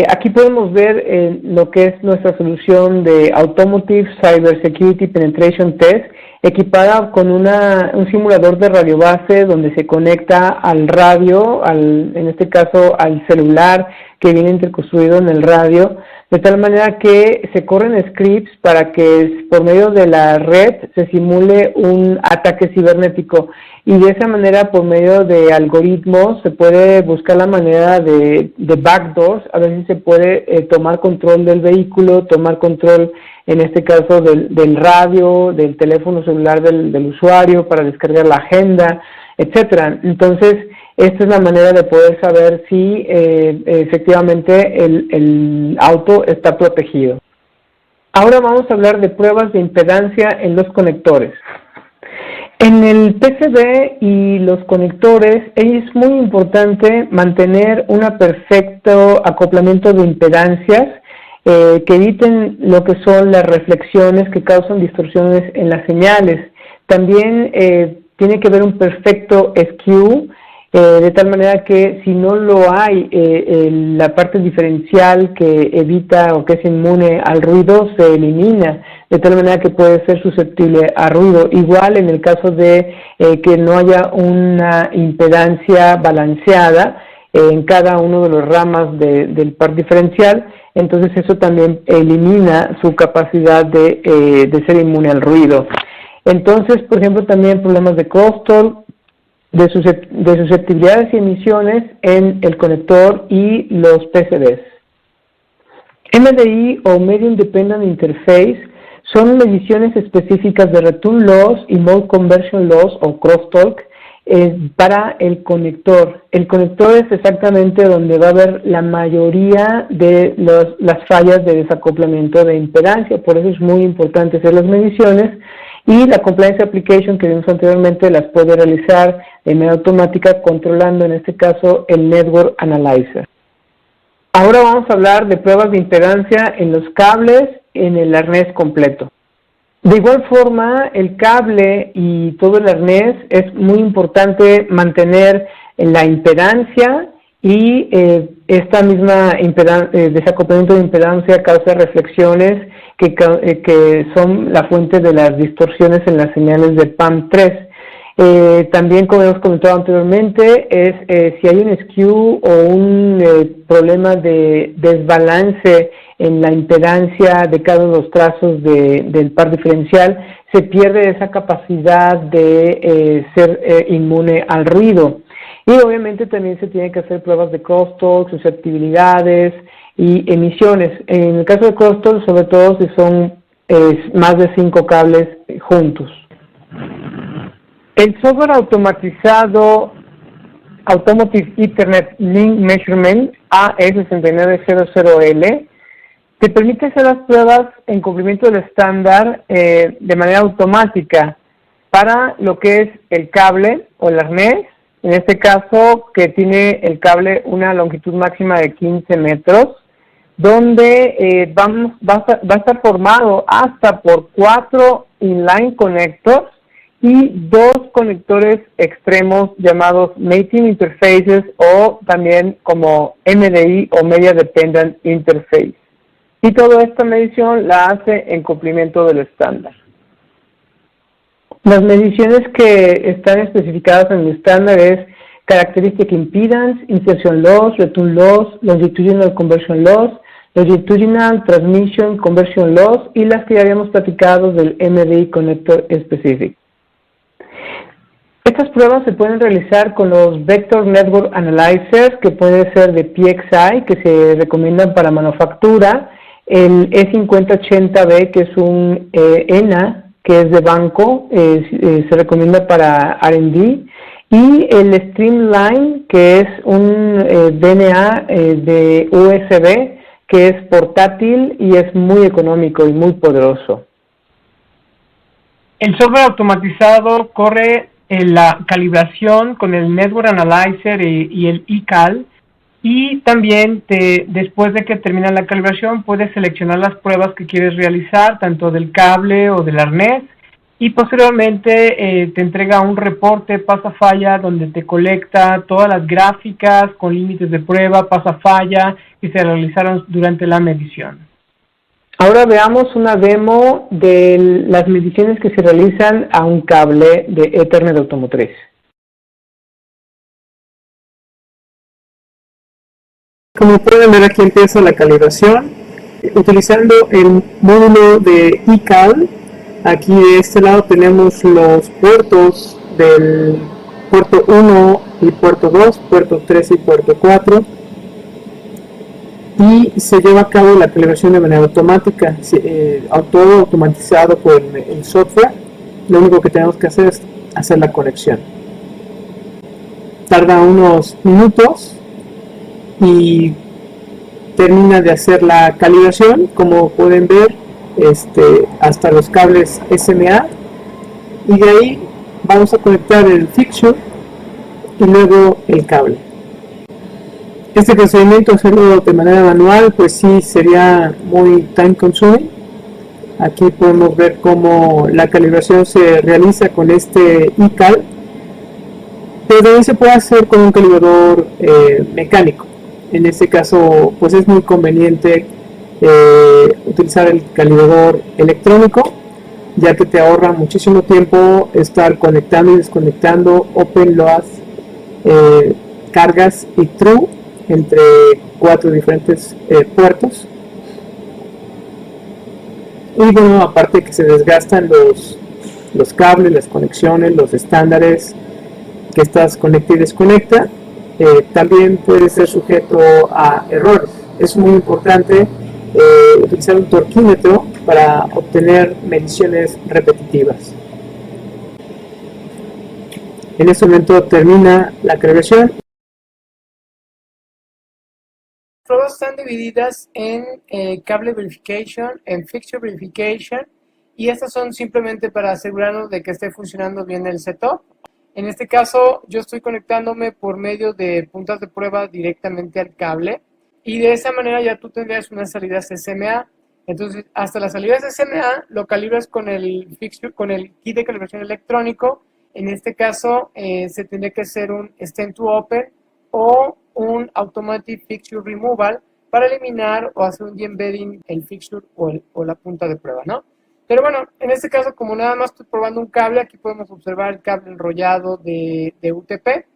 Aquí podemos ver lo que es nuestra solución de Automotive Cybersecurity Penetration Test, equipada con un simulador de radiobase donde se conecta al radio, en este caso al celular que viene interconstruido en el radio, de tal manera que se corren scripts para que por medio de la red se simule un ataque cibernético y de esa manera por medio de algoritmos se puede buscar la manera de backdoors, a ver si se puede tomar control del vehículo, tomar control en este caso del radio, del teléfono celular del usuario para descargar la agenda, etcétera. Entonces, esta es la manera de poder saber si efectivamente el auto está protegido. Ahora vamos a hablar de pruebas de impedancia en los conectores. En el PCB y los conectores es muy importante mantener un perfecto acoplamiento de impedancias que eviten lo que son las reflexiones que causan distorsiones en las señales. También tiene que haber un perfecto skew, de tal manera que si no lo hay, la parte diferencial que evita o que es inmune al ruido se elimina, de tal manera que puede ser susceptible a ruido. Igual en el caso de que no haya una impedancia balanceada en cada uno de los ramas del par diferencial, entonces eso también elimina su capacidad de ser inmune al ruido. Entonces, por ejemplo, también problemas de crosstalk, de susceptibilidades y emisiones en el conector y los PCBs. MDI o Medium Dependent Interface son mediciones específicas de return loss y mode conversion loss o crosstalk para el conector. El conector es exactamente donde va a haber la mayoría de las fallas de desacoplamiento de impedancia, por eso es muy importante hacer las mediciones. Y la Compliance Application que vimos anteriormente las puede realizar de manera automática controlando en este caso el Network Analyzer. Ahora vamos a hablar de pruebas de impedancia en los cables en el arnés completo. De igual forma, el cable y todo el arnés es muy importante mantener la impedancia y esta misma desacoplamiento de impedancia causa reflexiones que son la fuente de las distorsiones en las señales de PAM3. También, como hemos comentado anteriormente, es si hay un skew o un problema de desbalance en la impedancia de cada uno de los trazos del par diferencial, se pierde esa capacidad de ser inmune al ruido. Y obviamente también se tienen que hacer pruebas de crosstalk, susceptibilidades y emisiones. En el caso de crosstalk, sobre todo si son más de 5 cables juntos. El software automatizado Automotive Ethernet Link Measurement AE6900L te permite hacer las pruebas en cumplimiento del estándar de manera automática para lo que es el cable o el arnés, en este caso que tiene el cable una longitud máxima de 15 metros, donde va a estar formado hasta por 4 inline connectors y 2 conectores extremos llamados Mating Interfaces o también como MDI o Media Dependent Interface. Y toda esta medición la hace en cumplimiento del estándar. Las mediciones que están especificadas en el estándar es Characteristic Impedance, Insertion Loss, Return Loss, Longitudinal Conversion Loss, Longitudinal Transmission Conversion Loss y las que ya habíamos platicado del MDI Connector Specific. Estas pruebas se pueden realizar con los Vector Network Analyzers, que puede ser de PXI, que se recomiendan para manufactura, el E5080B, que es un ENA, que es de banco, se recomienda para R&D, y el Streamline, que es un DNA de USB, que es portátil y es muy económico y muy poderoso. El software automatizado corre en la calibración con el Network Analyzer y el eCal, y también después de que termina la calibración puedes seleccionar las pruebas que quieres realizar, tanto del cable o del arnés, y posteriormente te entrega un reporte pasa-falla donde te colecta todas las gráficas con límites de prueba, pasa-falla que se realizaron durante la medición. Ahora veamos una demo de las mediciones que se realizan a un cable de Ethernet automotriz. Como pueden ver, aquí empieza la calibración utilizando el módulo de eCal. Aquí de este lado tenemos los puertos del puerto 1 y puerto 2, puerto 3 y puerto 4, y se lleva a cabo la calibración de manera automática, todo automatizado por el software. Lo único que tenemos que hacer es hacer la conexión. Tarda unos minutos y termina de hacer la calibración, como pueden ver, hasta los cables SMA, y de ahí vamos a conectar el fixture y luego el cable. Este procedimiento, hacerlo de manera manual, pues sí sería muy time consuming. Aquí podemos ver cómo la calibración se realiza con este eCal, pero también se puede hacer con un calibrador mecánico. En este caso, pues es muy conveniente utilizar el calibrador electrónico, ya que te ahorra muchísimo tiempo estar conectando y desconectando open, load, cargas y true entre 4 diferentes puertos. Y bueno, aparte que se desgastan los cables, las conexiones, los estándares que estás conecta y desconecta, también puede ser sujeto a errores. Es muy importante utilizar un torquímetro para obtener mediciones repetitivas. En este momento termina la calibración. Las pruebas están divididas en cable verification, en fixture verification, y estas son simplemente para asegurarnos de que esté funcionando bien el setup. En este caso, yo estoy conectándome por medio de puntas de prueba directamente al cable, y de esa manera ya tú tendrías unas salidas SMA. Entonces, hasta las salidas SMA lo calibras con el fixture, con el kit de calibración electrónico. En este caso, se tendría que hacer un Stem to Open o un Automatic Fixture Removal para eliminar o hacer un de-embedding el fixture o la punta de prueba, ¿no? Pero bueno, en este caso, como nada más estoy probando un cable, aquí podemos observar el cable enrollado de UTP,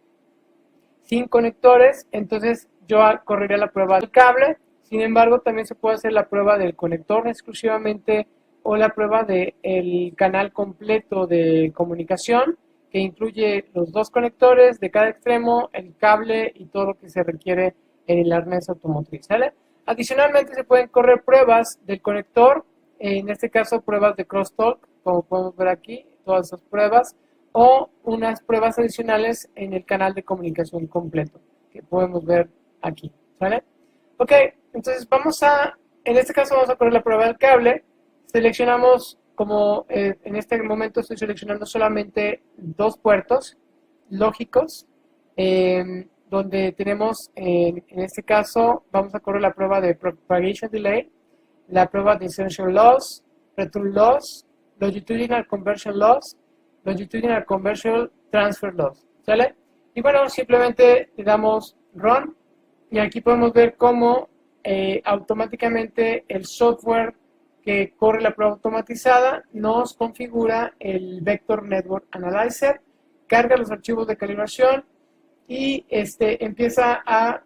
sin conectores. Entonces yo correría la prueba del cable. Sin embargo, también se puede hacer la prueba del conector exclusivamente o la prueba del canal completo de comunicación, que incluye los dos conectores de cada extremo, el cable y todo lo que se requiere en el arnés automotriz, ¿sale? Adicionalmente se pueden correr pruebas del conector, en este caso pruebas de crosstalk, como podemos ver aquí, todas esas pruebas, o unas pruebas adicionales en el canal de comunicación completo, que podemos ver aquí, ¿sale? Ok, entonces en este caso vamos a correr la prueba del cable. Seleccionamos, como en este momento estoy seleccionando solamente dos puertos lógicos, donde tenemos, en este caso, vamos a correr la prueba de Propagation Delay, la prueba de Insertion Loss, Return Loss, Longitudinal Conversion Loss, Longitudinal Conversion Transfer Loss, ¿sale? Y bueno, simplemente le damos Run, y aquí podemos ver cómo automáticamente el software que corre la prueba automatizada nos configura el Vector Network Analyzer, carga los archivos de calibración y empieza a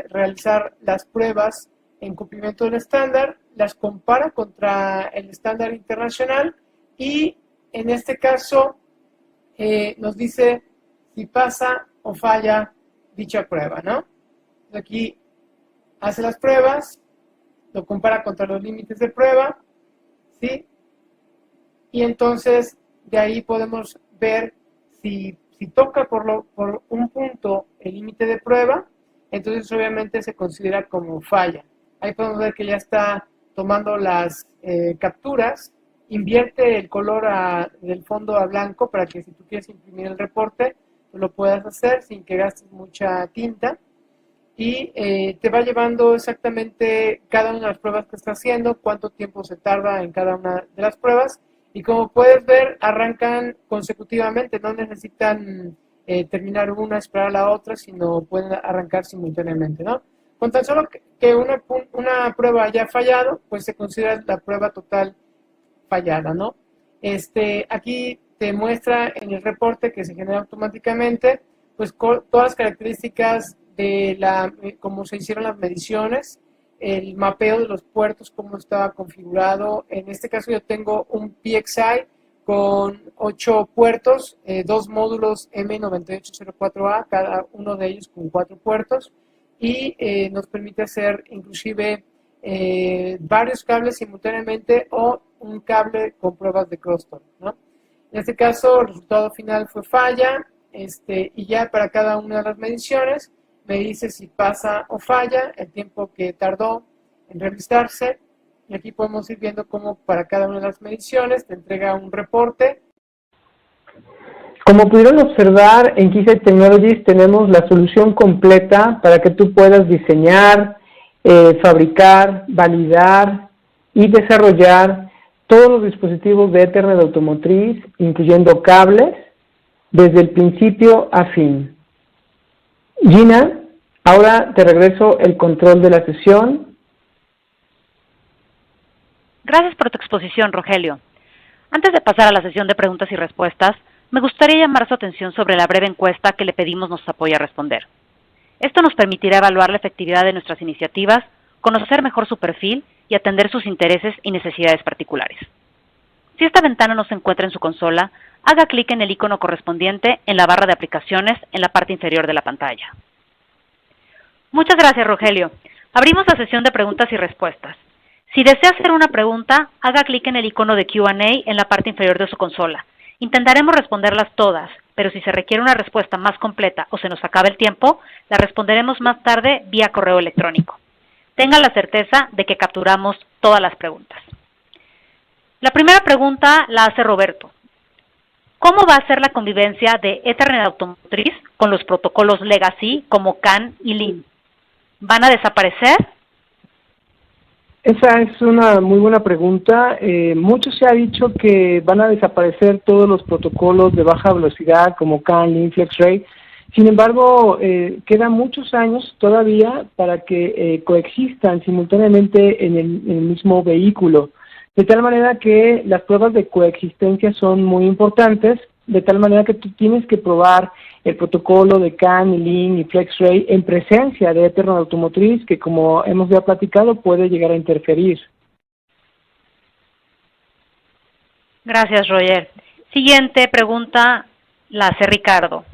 realizar las pruebas en cumplimiento del estándar, las compara contra el estándar internacional y en este caso nos dice si pasa o falla dicha prueba, ¿no? Aquí hace las pruebas, lo compara contra los límites de prueba, ¿sí? Y entonces de ahí podemos ver si toca por un punto el límite de prueba, entonces obviamente se considera como falla. Ahí podemos ver que ya está tomando las capturas, invierte el color del fondo a blanco para que si tú quieres imprimir el reporte, pues lo puedas hacer sin que gastes mucha tinta. Y te va llevando exactamente cada una de las pruebas que está haciendo, cuánto tiempo se tarda en cada una de las pruebas. Y como puedes ver, arrancan consecutivamente, no necesitan terminar una, esperar a la otra, sino pueden arrancar simultáneamente, ¿no? Con tan solo que una prueba haya fallado, pues se considera la prueba total fallada, ¿no? Aquí te muestra en el reporte que se genera automáticamente, pues todas las características de cómo se hicieron las mediciones, el mapeo de los puertos, cómo estaba configurado. En este caso yo tengo un PXI con 8 puertos, 2 módulos M9804A, cada uno de ellos con 4 puertos, y nos permite hacer inclusive varios cables simultáneamente o un cable con pruebas de crosstalk, ¿no? En este caso el resultado final fue falla, y ya para cada una de las mediciones me dice si pasa o falla, el tiempo que tardó en realizarse, y aquí podemos ir viendo cómo para cada una de las mediciones te entrega un reporte. Como pudieron observar, en Keysight Technologies tenemos la solución completa para que tú puedas diseñar, fabricar, validar y desarrollar todos los dispositivos de Ethernet automotriz, incluyendo cables, desde el principio a fin. Gina, ahora te regreso el control de la sesión. Gracias por tu exposición, Rogelio. Antes de pasar a la sesión de preguntas y respuestas, me gustaría llamar su atención sobre la breve encuesta que le pedimos nos apoye a responder. Esto nos permitirá evaluar la efectividad de nuestras iniciativas, conocer mejor su perfil y atender sus intereses y necesidades particulares. Si esta ventana no se encuentra en su consola, haga clic en el icono correspondiente en la barra de aplicaciones en la parte inferior de la pantalla. Muchas gracias, Rogelio. Abrimos la sesión de preguntas y respuestas. Si desea hacer una pregunta, haga clic en el icono de Q&A en la parte inferior de su consola. Intentaremos responderlas todas, pero si se requiere una respuesta más completa o se nos acaba el tiempo, la responderemos más tarde vía correo electrónico. Tenga la certeza de que capturamos todas las preguntas. La primera pregunta la hace Roberto. ¿Cómo va a ser la convivencia de Ethernet automotriz con los protocolos legacy como CAN y LIN? ¿Van a desaparecer? Esa es una muy buena pregunta. Mucho se ha dicho que van a desaparecer todos los protocolos de baja velocidad como CAN, LIN, FlexRay. Sin embargo, quedan muchos años todavía para que coexistan simultáneamente en el mismo vehículo. De tal manera que las pruebas de coexistencia son muy importantes, de tal manera que tú tienes que probar el protocolo de CAN, Lean y FlexRay en presencia de Ethernet automotriz, que como hemos ya platicado puede llegar a interferir. Gracias, Roger. Siguiente pregunta la hace Ricardo.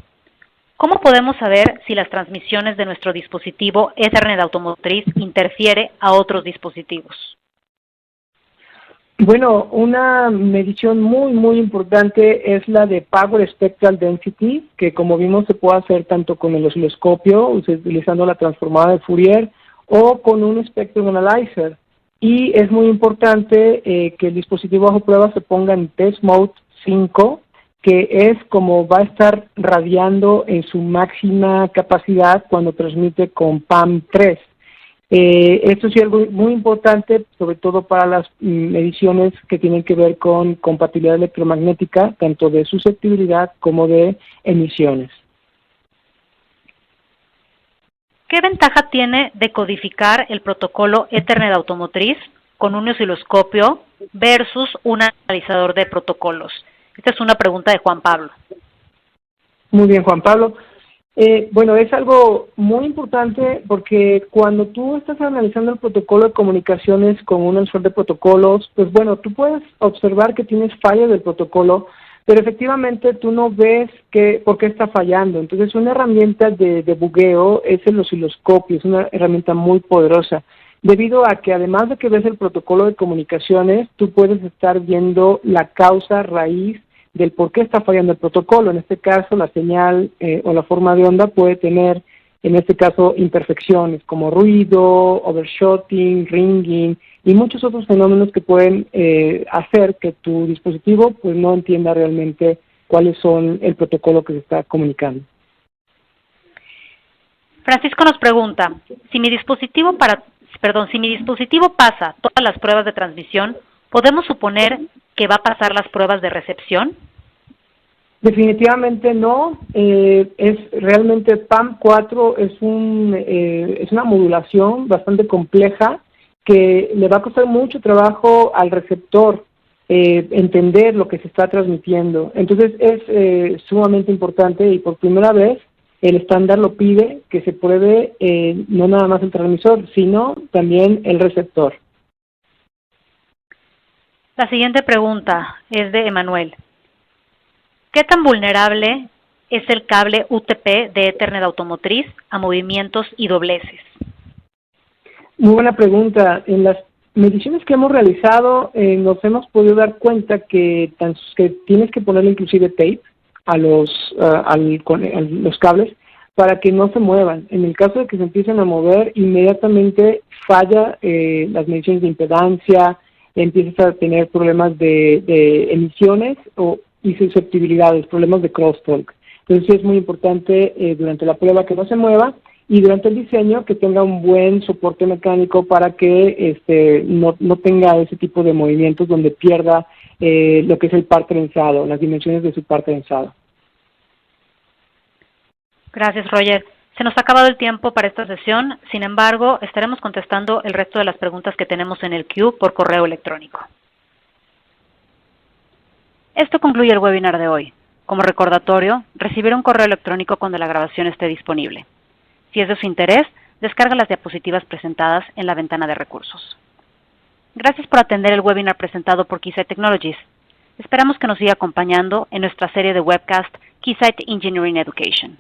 ¿Cómo podemos saber si las transmisiones de nuestro dispositivo Ethernet automotriz interfiere a otros dispositivos? Bueno, una medición muy importante es la de Power Spectral Density, que como vimos se puede hacer tanto con el osciloscopio, utilizando la transformada de Fourier, o con un Spectrum Analyzer. Y es muy importante que el dispositivo bajo prueba se ponga en Test Mode 5, que es como va a estar radiando en su máxima capacidad cuando transmite con PAM3. Esto sí es algo muy importante, sobre todo para las mediciones que tienen que ver con compatibilidad electromagnética, tanto de susceptibilidad como de emisiones. ¿Qué ventaja tiene de codificar el protocolo Ethernet automotriz con un osciloscopio versus un analizador de protocolos? Esta es una pregunta de Juan Pablo. Muy bien, Juan Pablo. Bueno, es algo muy importante porque cuando tú estás analizando el protocolo de comunicaciones con un analizador de protocolos, pues bueno, tú puedes observar que tienes fallas del protocolo, pero efectivamente tú no ves por qué está fallando. Entonces, una herramienta de bugueo es el osciloscopio, es una herramienta muy poderosa, debido a que además de que ves el protocolo de comunicaciones, tú puedes estar viendo la causa raíz del por qué está fallando el protocolo. En este caso, la señal o la forma de onda puede tener, en este caso, imperfecciones como ruido, overshooting, ringing y muchos otros fenómenos que pueden hacer que tu dispositivo pues no entienda realmente cuáles son el protocolo que se está comunicando. Francisco nos pregunta, si mi dispositivo pasa todas las pruebas de transmisión, ¿podemos suponer que va a pasar las pruebas de recepción? Definitivamente no. Es realmente PAM4 es una modulación bastante compleja que le va a costar mucho trabajo al receptor entender lo que se está transmitiendo. Entonces es sumamente importante y por primera vez el estándar lo pide que se pruebe no nada más el transmisor, sino también el receptor. La siguiente pregunta es de Emanuel. ¿Qué tan vulnerable es el cable UTP de Ethernet automotriz a movimientos y dobleces? Muy buena pregunta. En las mediciones que hemos realizado nos hemos podido dar cuenta que tienes que ponerle inclusive tape a los cables para que no se muevan. En el caso de que se empiecen a mover, inmediatamente falla las mediciones de impedancia, empiezas a tener problemas de emisiones y susceptibilidades, problemas de crosstalk. Entonces sí es muy importante durante la prueba que no se mueva y durante el diseño que tenga un buen soporte mecánico para que no tenga ese tipo de movimientos donde pierda lo que es el par trenzado, las dimensiones de su par trenzado. Gracias, Roger. Se nos ha acabado el tiempo para esta sesión, sin embargo, estaremos contestando el resto de las preguntas que tenemos en el queue por correo electrónico. Esto concluye el webinar de hoy. Como recordatorio, recibirá un correo electrónico cuando la grabación esté disponible. Si es de su interés, descarga las diapositivas presentadas en la ventana de recursos. Gracias por atender el webinar presentado por Keysight Technologies. Esperamos que nos siga acompañando en nuestra serie de webcast Keysight Engineering Education.